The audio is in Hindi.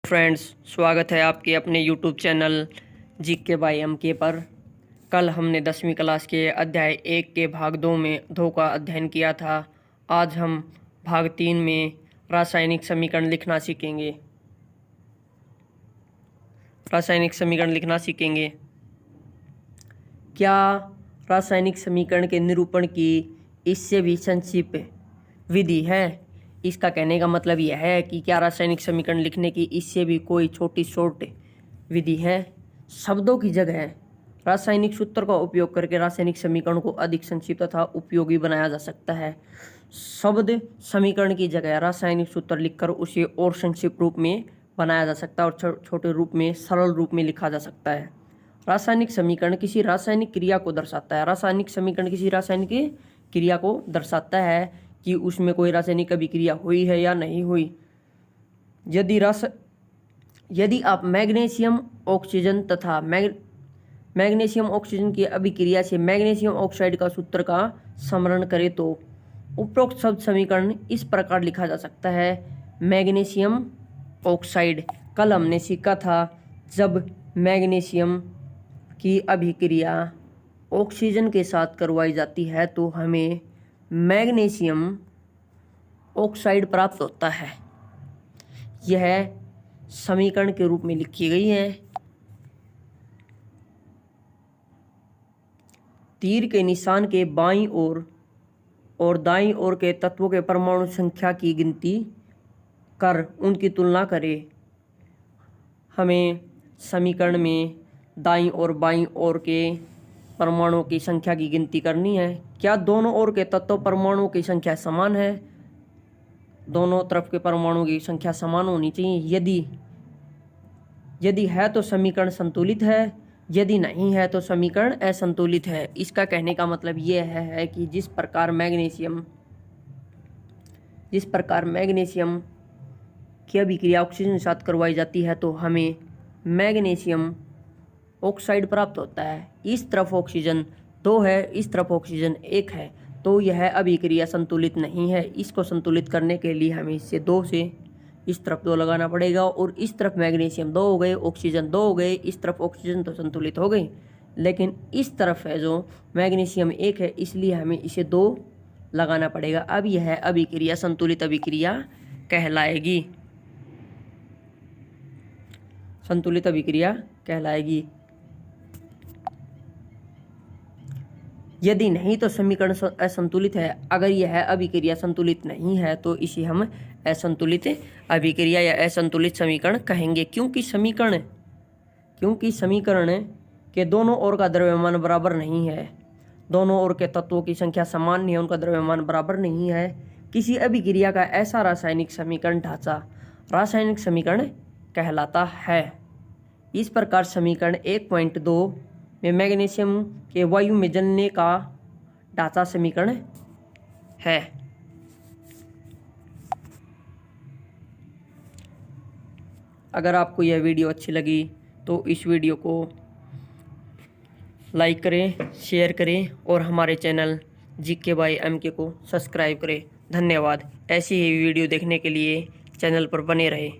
फ्रेंड्स, स्वागत है आपके अपने YouTube channel GK by MK पर। कल हमने 10वीं क्लास के अध्याय 1 के भाग 2 का अध्ययन किया था। आज हम भाग 3 में रासायनिक समीकरण लिखना सीखेंगे। क्या रासायनिक समीकरण के निरूपण की इससे भी संक्षिप्त विधि है? इसका कहने का मतलब यह है कि क्या रासायनिक समीकरण लिखने की इससे भी कोई छोटी शॉर्ट विधि है? शब्दों की जगह रासायनिक सूत्र का उपयोग करके रासायनिक समीकरण को अधिक संक्षिप्त तथा उपयोगी बनाया जा सकता है। शब्द समीकरण की जगह रासायनिक सूत्र लिखकर उसे और संक्षिप्त रूप में बनाया जा सकता है और छोटे रूप में, सरल रूप में लिखा जा सकता है। रासायनिक समीकरण किसी रासायनिक क्रिया को दर्शाता है। रासायनिक समीकरण किसी रासायनिक क्रिया को दर्शाता है कि उसमें कोई रासायनिक अभिक्रिया हुई है या नहीं हुई। यदि आप मैग्नीशियम ऑक्सीजन तथा मैग्नीशियम ऑक्सीजन की अभिक्रिया से मैग्नीशियम ऑक्साइड का सूत्र का स्मरण करें तो उपरोक्त शब्द समीकरण इस प्रकार लिखा जा सकता है। Magnesium oxide. कल हमने सीखा था जब मैग्नीशियम की अभिक्रिया ऑक्सीजन के साथ करवाई जाती है तो हमें मैग्नीशियम ऑक्साइड प्राप्त होता है। यह समीकरण के रूप में लिखी गई है। तीर के निशान के बाईं ओर और दाईं ओर के तत्वों के परमाणु संख्या की गिनती कर उनकी तुलना करें। हमें समीकरण में दाईं और बाईं ओर के परमाणुओं की संख्या की गिनती करनी है। क्या दोनों ओर के तत्व परमाणुओं की संख्या समान है? दोनों तरफ के परमाणुओं की संख्या समान होनी चाहिए। यदि है तो समीकरण संतुलित है, यदि नहीं है तो समीकरण असंतुलित है। इसका कहने का मतलब यह है कि जिस प्रकार मैग्नीशियम की अभिक्रिया ऑक्सीजन के साथ करवाई जाती है तो हमें मैग्नीशियम ऑक्साइड प्राप्त होता है। इस तरफ ऑक्सीजन 2 है, इस तरफ ऑक्सीजन 1 है, तो यह अभिक्रिया संतुलित नहीं है। इसको संतुलित करने के लिए हमें इससे 2 से इस तरफ 2 लगाना पड़ेगा और इस तरफ मैग्नीशियम 2 हो गए, ऑक्सीजन 2 हो गए, इस तरफ ऑक्सीजन तो संतुलित हो गई, लेकिन इस तरफ है जो मैग्नीशियम 1 है, इसलिए हमें इसे 2 लगाना पड़ेगा। अब यह अभिक्रिया संतुलित अभिक्रिया कहलाएगी। संतुलित अभिक्रिया कहलाएगी। यदि नहीं तो समीकरण असंतुलित है। अगर यह अभिक्रिया संतुलित नहीं है तो इसे हम असंतुलित अभिक्रिया या असंतुलित समीकरण कहेंगे। क्योंकि समीकरण के दोनों ओर का द्रव्यमान बराबर नहीं है। दोनों ओर के तत्वों की संख्या समान नहीं है, उनका द्रव्यमान बराबर नहीं है। किसी अभिक्रिया का ऐसा रासायनिक समीकरण ढांचा रासायनिक समीकरण कहलाता है। इस प्रकार समीकरण 1.2 में मैग्नीशियम के वायु में जलने का ढांचा समीकरण है। अगर आपको यह वीडियो अच्छी लगी तो इस वीडियो को लाइक करें, शेयर करें और हमारे चैनल जीके बाय एमके को सब्सक्राइब करें। धन्यवाद। ऐसी ही वीडियो देखने के लिए चैनल पर बने रहें।